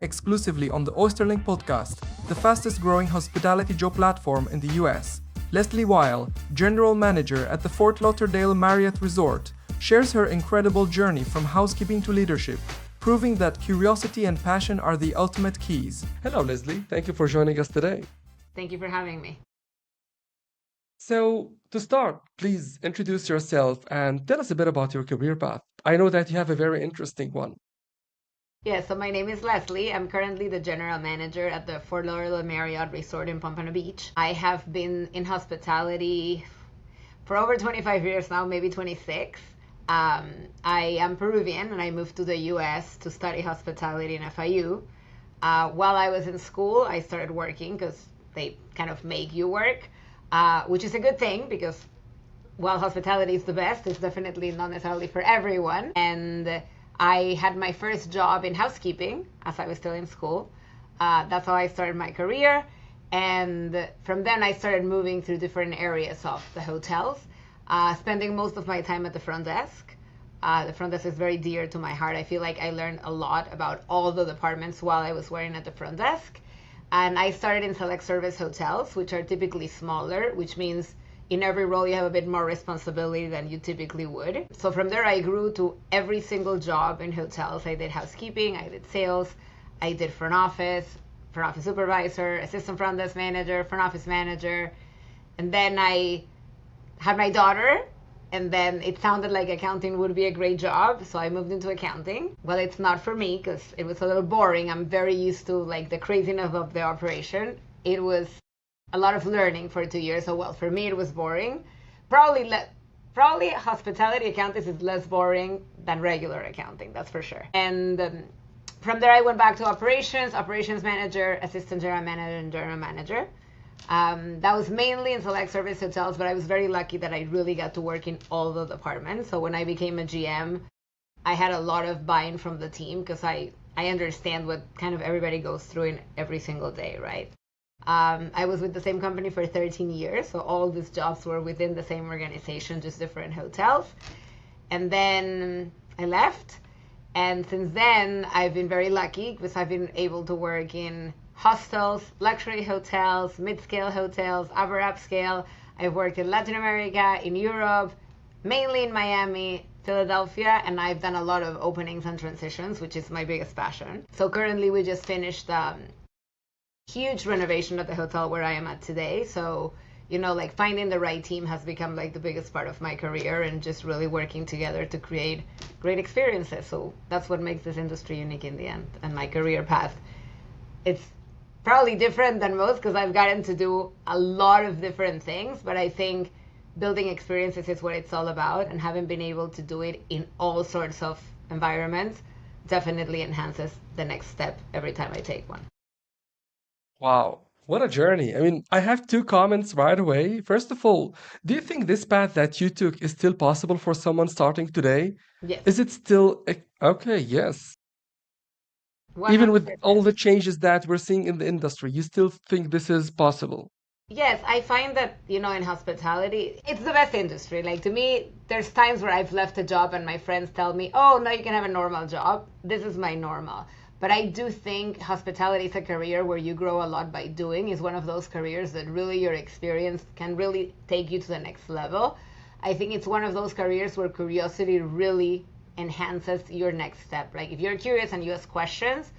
exclusively on the OysterLink podcast, the fastest growing hospitality job platform in the US. Leslie Weil, General Manager at the Fort Lauderdale Marriott Resort, shares her incredible journey from housekeeping to leadership, proving that curiosity and passion are the ultimate keys. Hello, Leslie. Thank you for joining us today. Thank you for having me. So, to start, please introduce yourself and tell us a bit about your career path. I know that you have a very interesting one. Yeah, so my name is Leslie. I'm currently the general manager at the Fort Lauderdale Marriott Resort in Pompano Beach. I have been in hospitality for over 25 years now, maybe 26. I am Peruvian and I moved to the US to study hospitality in FIU. While I was in school, I started working because they kind of make you work, which is a good thing because while hospitality is the best, it's definitely not necessarily for everyone. And I had my first job in housekeeping as I was still in school. That's how I started my career. And from then I started moving through different areas of the hotels, spending most of my time at the front desk. The front desk is very dear to my heart. I feel like I learned a lot about all the departments while I was working at the front desk. And I started in select service hotels, which are typically smaller, which means in every role you have a bit more responsibility than you typically would. So from there I grew to every single job in hotels. I did housekeeping, I did sales, I did front office supervisor, assistant front desk manager, front office manager. And then I had my daughter, and then it sounded like accounting would be a great job, so I moved into accounting. Well, it's not for me because it was a little boring. I'm very used to like the craziness of the operation. It was a lot of learning for 2 years. So well, for me it was boring. Probably hospitality accounting is less boring than regular accounting, that's for sure. And from there I went back to operations manager, assistant general manager, and general manager. That was mainly in select service hotels, but I was very lucky that I really got to work in all the departments. So when I became a GM, I had a lot of buy-in from the team because I understand what kind of everybody goes through in every single day, right? I was with the same company for 13 years, so all these jobs were within the same organization, just different hotels. And then I left, and since then I've been very lucky because I've been able to work in hostels, luxury hotels, mid-scale hotels, upper upscale. I've worked in Latin America, in Europe, mainly in Miami, Philadelphia, and I've done a lot of openings and transitions, which is my biggest passion. So currently we just finished huge renovation at the hotel where I am at today. So, like finding the right team has become like the biggest part of my career, and just really working together to create great experiences. So that's what makes this industry unique in the end. And my career path, it's probably different than most because I've gotten to do a lot of different things, but I think building experiences is what it's all about, and having been able to do it in all sorts of environments definitely enhances the next step every time I take one. Wow, what a journey. I mean, I have two comments right away. First of all, do you think this path that you took is still possible for someone starting today? Yes, Is it still okay? Yes. Even with all 100%. the changes that we're seeing in the industry, you still think this is possible? Yes, I find that, in hospitality, it's the best industry. Like to me, there's times where I've left a job and my friends tell me, oh, no, you can have a normal job. This is my normal. But I do think hospitality is a career where you grow a lot by doing. Is one of those careers that really your experience can really take you to the next level. I think it's one of those careers where curiosity really enhances your next step. Like if you're curious and you ask questions,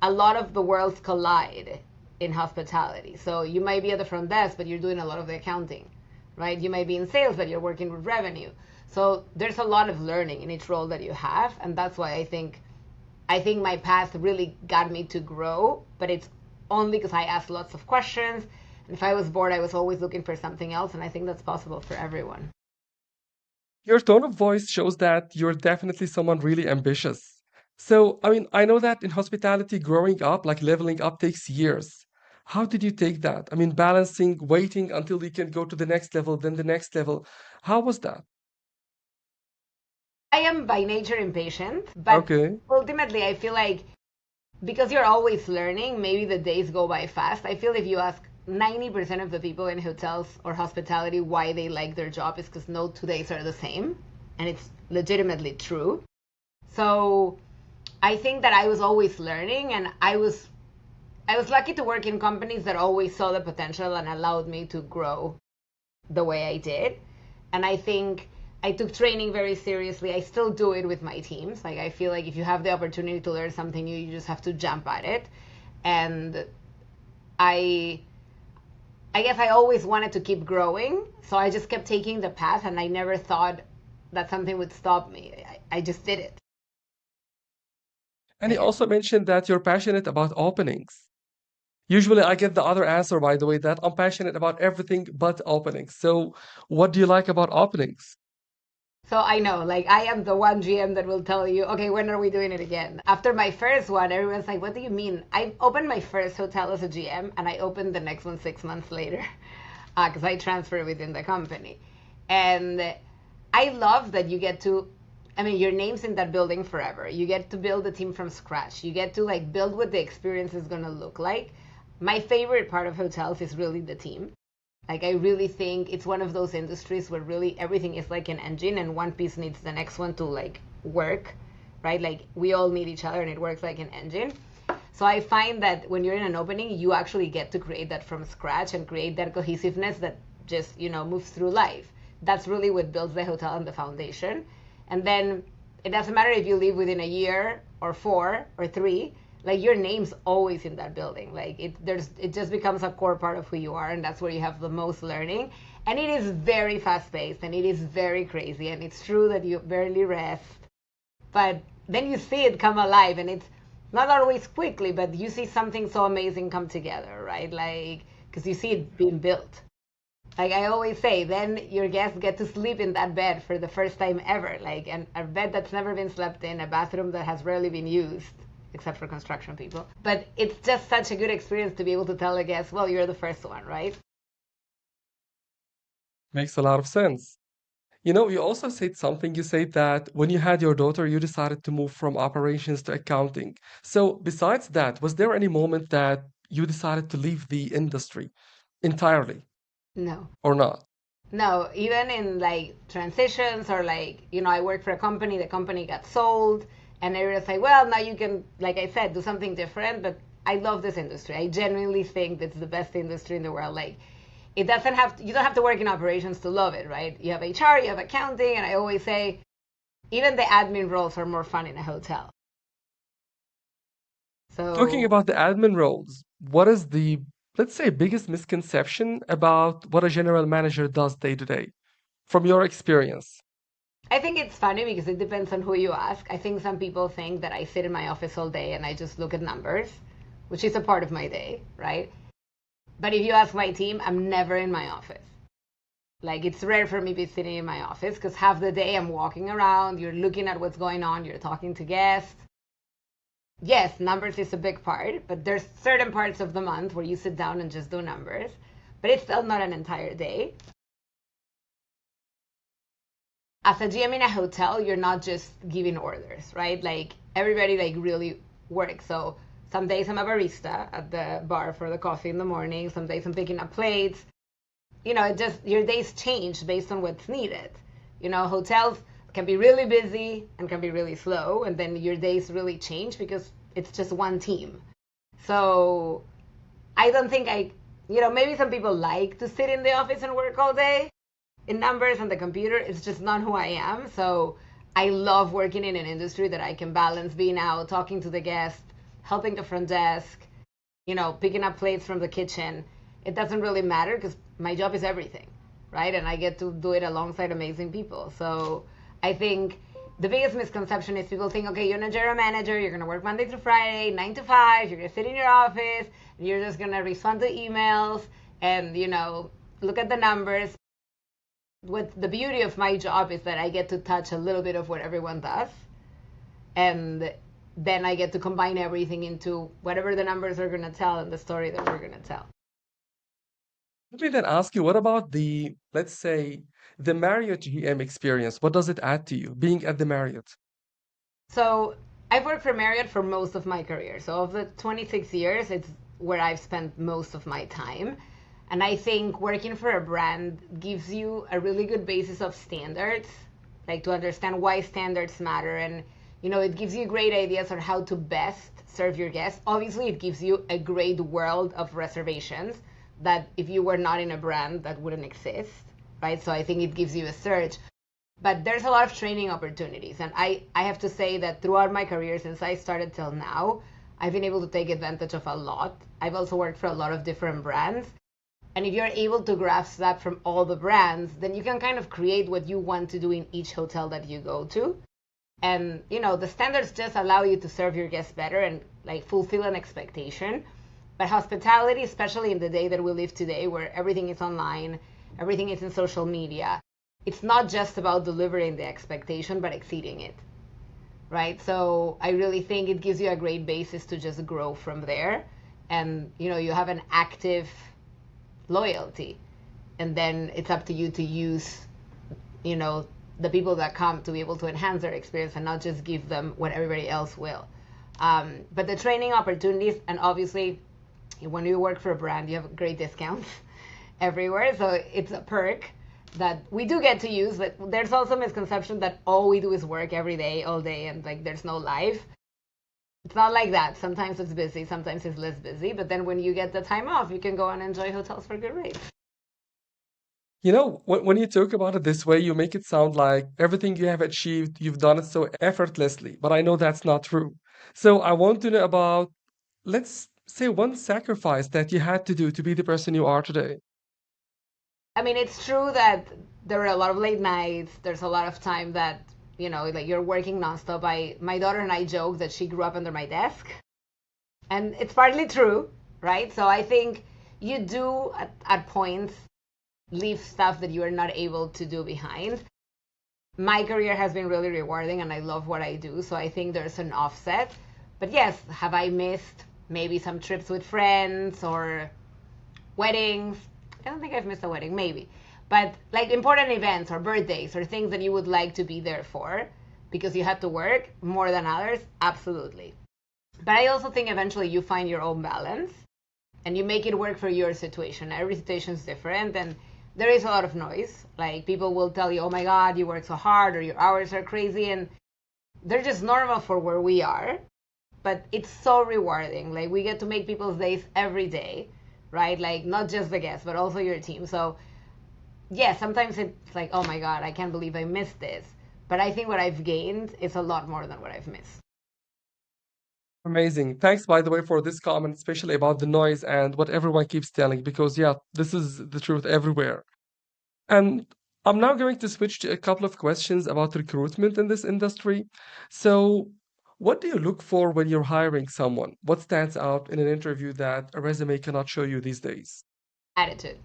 a lot of the worlds collide in hospitality. So you might be at the front desk, but you're doing a lot of the accounting, right? You might be in sales, but you're working with revenue. So there's a lot of learning in each role that you have, and that's why I think my path really got me to grow, but it's only because I asked lots of questions. And if I was bored, I was always looking for something else, and I think that's possible for everyone. Your tone of voice shows that you're definitely someone really ambitious. So, I mean, I know that in hospitality, growing up, like leveling up takes years. How did you take that? I mean, balancing, waiting until you can go to the next level, then the next level. How was that? I am by nature impatient, but Okay. ultimately I feel like because you're always learning, maybe the days go by fast. I feel if you ask 90% of the people in hotels or hospitality why they like their job is because no 2 days are the same. And it's legitimately true. So I think that I was always learning, and I was lucky to work in companies that always saw the potential and allowed me to grow the way I did. And I think I took training very seriously. I still do it with my teams. Like, I feel like if you have the opportunity to learn something new, you just have to jump at it. And I guess I always wanted to keep growing, so I just kept taking the path, and I never thought that something would stop me. I just did it. And you also mentioned that you're passionate about openings. Usually I get the other answer, by the way, that I'm passionate about everything but openings. So what do you like about openings? So I know, like, I am the one GM that will tell you, okay, when are we doing it again? After my first one, everyone's like, what do you mean? I opened my first hotel as a GM, and I opened the next one 6 months later because I transferred within the company. And I love that you get to, I mean, your name's in that building forever. You get to build a team from scratch. You get to, like, build what the experience is going to look like. My favorite part of hotels is really the team. Like, I really think it's one of those industries where really everything is like an engine, and one piece needs the next one to, like, work, right? Like, we all need each other, and it works like an engine. So I find that when you're in an opening, you actually get to create that from scratch and create that cohesiveness that just, moves through life. That's really what builds the hotel and the foundation. And then it doesn't matter if you leave within a year or 4 or 3, like, your name's always in that building. Like, it just becomes a core part of who you are, and that's where you have the most learning. And it is very fast paced, and it is very crazy, and it's true that you barely rest, but then you see it come alive, and it's not always quickly, but you see something so amazing come together, right? Like, because you see it being built. Like I always say, then your guests get to sleep in that bed for the first time ever, like, and a bed that's never been slept in, a bathroom that has rarely been used, except for construction people. But it's just such a good experience to be able to tell a guest, well, you're the first one, right? Makes a lot of sense. You also said something. You said that when you had your daughter, you decided to move from operations to accounting. So, besides that, was there any moment that you decided to leave the industry entirely No. or not? No, even in like transitions or like, I worked for a company, the company got sold, and everyone's like, well, now you can, like I said, do something different. But I love this industry. I genuinely think it's the best industry in the world. Like, it doesn't have, you don't have to work in operations to love it, right? You have HR, you have accounting, and I always say, even the admin roles are more fun in a hotel. Talking So about the admin roles, what is the, let's say, biggest misconception about what a general manager does day to day from your experience? I think it's funny because it depends on who you ask. I think some people think that I sit in my office all day and I just look at numbers, which is a part of my day, right? But if you ask my team, I'm never in my office. Like, it's rare for me to be sitting in my office because half the day I'm walking around, you're looking at what's going on, you're talking to guests. Yes, numbers is a big part, but there's certain parts of the month where you sit down and just do numbers, but it's still not an entire day. As a GM in a hotel, you're not just giving orders, right? Like, everybody like really works. So some days I'm a barista at the bar for the coffee in the morning. Some days I'm picking up plates. It just, your days change based on what's needed. Hotels can be really busy and can be really slow, and then your days really change because it's just one team. So I don't think maybe some people like to sit in the office and work all day in numbers on the computer. It's just not who I am. So I love working in an industry that I can balance being out, talking to the guest, helping the front desk, picking up plates from the kitchen. It doesn't really matter because my job is everything, right? And I get to do it alongside amazing people. So I think the biggest misconception is people think, okay, you're a general manager, you're going to work Monday through Friday, 9 to 5, you're going to sit in your office, and you're just going to respond to emails and, look at the numbers. What the beauty of my job is that I get to touch a little bit of what everyone does. And then I get to combine everything into whatever the numbers are going to tell and the story that we're going to tell. Let me then ask you, what about the, let's say, the Marriott GM experience? What does it add to you being at the Marriott? So I've worked for Marriott for most of my career. So of the 26 years, it's where I've spent most of my time. And I think working for a brand gives you a really good basis of standards, like to understand why standards matter. And It gives you great ideas on how to best serve your guests. Obviously, it gives you a great world of reservations that if you were not in a brand, that wouldn't exist, right? So I think it gives you a surge. But there's a lot of training opportunities. And I have to say that throughout my career, since I started till now, I've been able to take advantage of a lot. I've also worked for a lot of different brands. And if you're able to grasp that from all the brands, then you can kind of create what you want to do in each hotel that you go to. And, the standards just allow you to serve your guests better and like fulfill an expectation. But hospitality, especially in the day that we live today, where everything is online, everything is in social media, it's not just about delivering the expectation, but exceeding it, right? So I really think it gives you a great basis to just grow from there. And, you have an active loyalty. And then it's up to you to use, the people that come to be able to enhance their experience and not just give them what everybody else will. But the training opportunities, and obviously when you work for a brand, you have great discounts everywhere. So it's a perk that we do get to use. But there's also a misconception that all we do is work every day, all day, and like there's no life. It's not like that. Sometimes it's busy, sometimes it's less busy. But then when you get the time off, you can go and enjoy hotels for good rates. When you talk about it this way, you make it sound like everything you have achieved, you've done it so effortlessly. But I know that's not true. So I want to know about, let's say, one sacrifice that you had to do to be the person you are today. I mean, it's true that there are a lot of late nights. There's a lot of time that, like you're working nonstop. My daughter and I joke that she grew up under my desk. And it's partly true, right? So I think you do at points leave stuff that you are not able to do behind. My career has been really rewarding and I love what I do. So I think there's an offset. But yes, have I missed maybe some trips with friends or weddings? I don't think I've missed a wedding, maybe. But like important events or birthdays or things that you would like to be there for because you had to work more than others, absolutely. But I also think eventually you find your own balance and you make it work for your situation. Every situation is different and there is a lot of noise. Like people will tell you, oh my God, you work so hard or your hours are crazy. And they're just normal for where we are. But it's so rewarding. Like we get to make people's days every day, right? Like not just the guests, but also your team. So yeah, sometimes it's like, oh my God, I can't believe I missed this. But I think what I've gained is a lot more than what I've missed. Amazing. Thanks, by the way, for this comment, especially about the noise and what everyone keeps telling, because yeah, this is the truth everywhere. And I'm now going to switch to a couple of questions about recruitment in this industry. So, what do you look for when you're hiring someone? What stands out in an interview that a resume cannot show you these days? Attitude.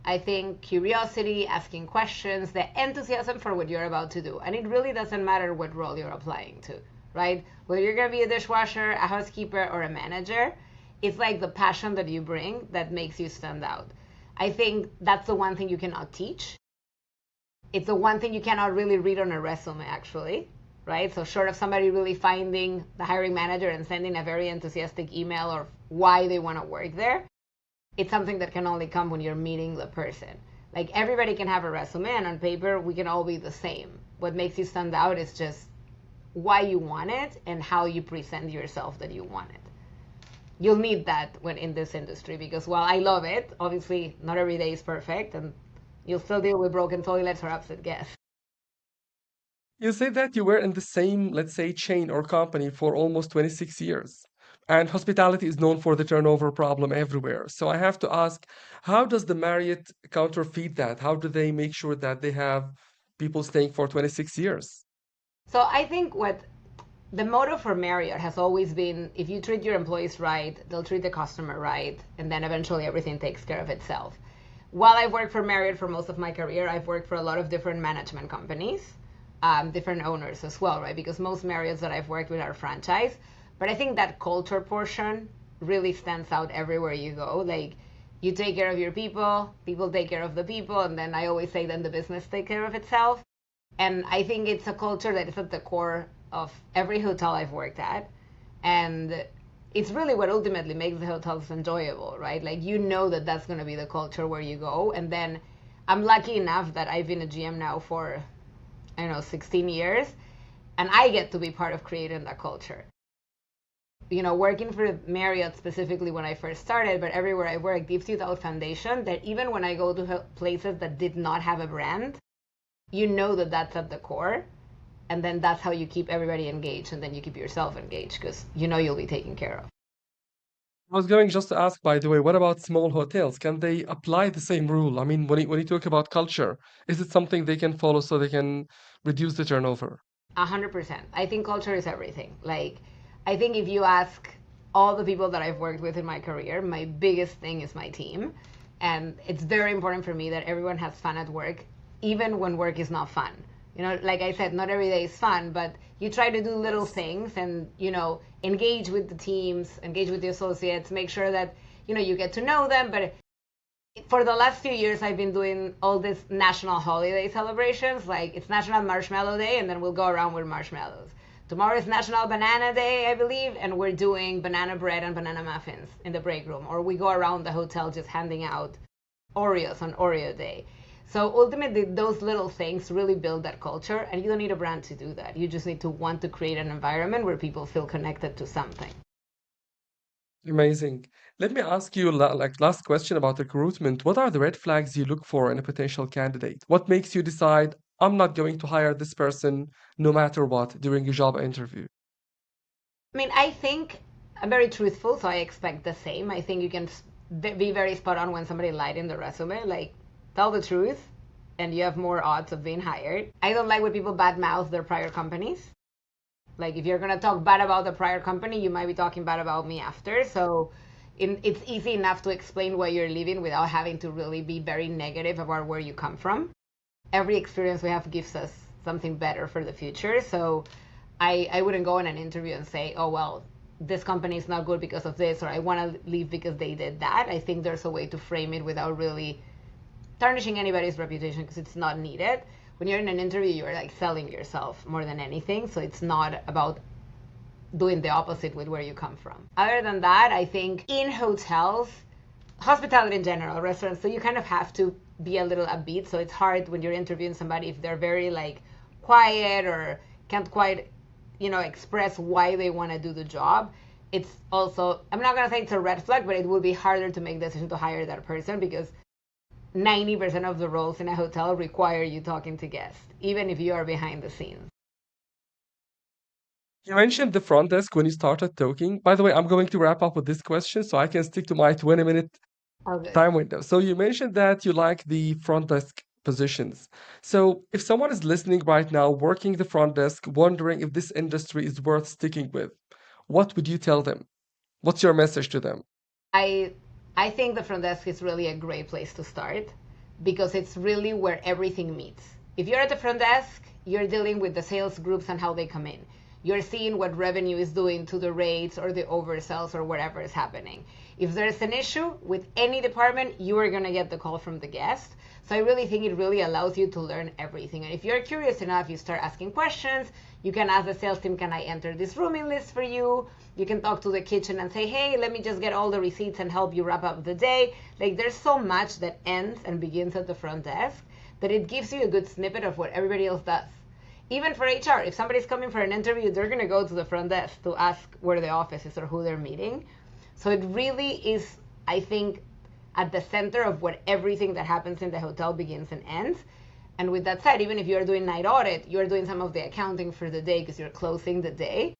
I think curiosity, asking questions, the enthusiasm for what you're about to do. And it really doesn't matter what role you're applying to, right? Whether you're going to be a dishwasher, a housekeeper, or a manager, it's like the passion that you bring that makes you stand out. I think that's the one thing you cannot teach. It's the one thing you cannot really read on a resume, actually, right? So short of somebody really finding the hiring manager and sending a very enthusiastic email or why they want to work there, it's something that can only come when you're meeting the person. Like everybody can have a resume and on paper we can all be the same. What makes you stand out is just why you want it and how you present yourself that you want it. You'll need that when in this industry because while I love it, obviously not every day is perfect and you'll still deal with broken toilets or upset guests. You say that you were in the same, let's say, chain or company for almost 26 years. And hospitality is known for the turnover problem everywhere. So I have to ask, how does the Marriott counterfeit that? How do they make sure that they have people staying for 26 years? So I think what the motto for Marriott has always been if you treat your employees right, they'll treat the customer right, and then eventually everything takes care of itself. While I've worked for Marriott for most of my career, I've worked for a lot of different management companies, different owners as well, right? Because most Marriotts that I've worked with are franchise. But I think that culture portion really stands out everywhere you go. Like you take care of your people, people take care of the people, and then I always say then the business takes care of itself. And I think it's a culture that is at the core of every hotel I've worked at. And it's really what ultimately makes the hotels enjoyable, right? Like you know that that's going to be the culture where you go. And then I'm lucky enough that I've been a GM now for, I don't know, 16 years. and I get to be part of creating that culture. Working for Marriott specifically when I first started, but everywhere I work gives you that foundation that even when I go to places that did not have a brand, you know that that's at the core. And then that's how you keep everybody engaged, and then you keep yourself engaged because you know you'll be taken care of. I was going just to ask, by the way, what about small hotels? Can they apply the same rule? I mean, when you talk about culture, is it something they can follow so they can reduce the turnover? 100%. I think culture is everything. Like, I think if you ask all the people that I've worked with in my career, my biggest thing is my team. And it's very important for me that everyone has fun at work, even when work is not fun. Like I said, not every day is fun, but you try to do little things and, engage with the teams, engage with the associates, make sure that, you get to know them. But for the last few years, I've been doing all these national holiday celebrations. Like it's National Marshmallow Day, and then we'll go around with marshmallows. Tomorrow is National Banana Day, I believe, and we're doing banana bread and banana muffins in the break room. Or we go around the hotel just handing out Oreos on Oreo Day. So ultimately, those little things really build that culture, and you don't need a brand to do that. You just need to want to create an environment where people feel connected to something. Amazing. Let me ask you like last question about recruitment. What are the red flags you look for in a potential candidate? What makes you decide I'm not going to hire this person no matter what during a job interview? I mean, I think I'm very truthful, so I expect the same. I think you can be very spot on when somebody lied in the resume. Like, tell the truth, and you have more odds of being hired. I don't like when people badmouth their prior companies. Like, if you're gonna talk bad about the prior company, you might be talking bad about me after. So, it's easy enough to explain why you're leaving without having to really be very negative about where you come from. Every experience we have gives us something better for the future. So I wouldn't go in an interview and say, oh, well, this company is not good because of this, or I want to leave because they did that. I think there's a way to frame it without really tarnishing anybody's reputation because it's not needed. When you're in an interview, you're like selling yourself more than anything. So it's not about doing the opposite with where you come from. Other than that, I think in hotels, hospitality in general, restaurants, so you kind of have to be a little upbeat. So it's hard when you're interviewing somebody if they're very like quiet or can't quite, express why they want to do the job. It's also, I'm not going to say it's a red flag, but it will be harder to make the decision to hire that person because 90% of the roles in a hotel require you talking to guests, even if you are behind the scenes. You mentioned the front desk when you started talking. By the way, I'm going to wrap up with this question so I can stick to my 20-minute Oh, good. time window. So you mentioned that you like the front desk positions. So if someone is listening right now, working the front desk, wondering if this industry is worth sticking with, what would you tell them? What's your message to them? I I think the front desk is really a great place to start because it's really where everything meets. If you're at the front desk, you're dealing with the sales groups and how they come in. You're seeing what revenue is doing to the rates or the oversells or whatever is happening. If there's an issue with any department, you are going to get the call from the guest. So I really think it really allows you to learn everything. And if you're curious enough, you start asking questions. You can ask the sales team, can I enter this rooming list for you? You can talk to the kitchen and say, hey, let me just get all the receipts and help you wrap up the day. Like there's so much that ends and begins at the front desk that it gives you a good snippet of what everybody else does. Even for HR, if somebody's coming for an interview, they're going to go to the front desk to ask where the office is or who they're meeting. So it really is, I think, at the center of what everything that happens in the hotel begins and ends. And with that said, even if you're doing night audit, you're doing some of the accounting for the day because you're closing the day.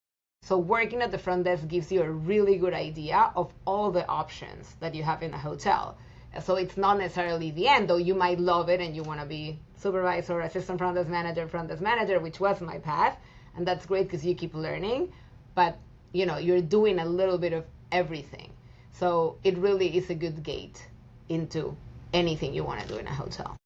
So working at the front desk gives you a really good idea of all the options that you have in a hotel. So it's not necessarily the end, though you might love it and you want to be supervisor, assistant front desk manager, which was my path. And that's great because you keep learning. But, you're doing a little bit of everything. So it really is a good gate into anything you want to do in a hotel.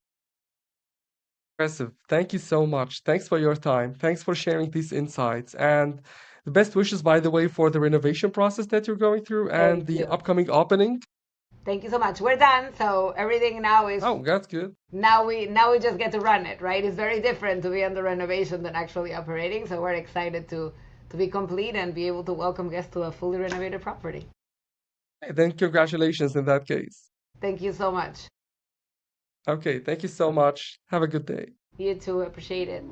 Impressive. Thank you so much. Thanks for your time. Thanks for sharing these insights. And the best wishes, by the way, for the renovation process that you're going through and Thank the you. upcoming opening. Thank you so much. We're done. So everything now is Oh, that's good. now we just get to run it, right? It's very different to be under renovation than actually operating. So we're excited to be complete and be able to welcome guests to a fully renovated property. Hey, then congratulations in that case. Thank you so much. Okay, thank you so much. Have a good day. You too. Appreciate it.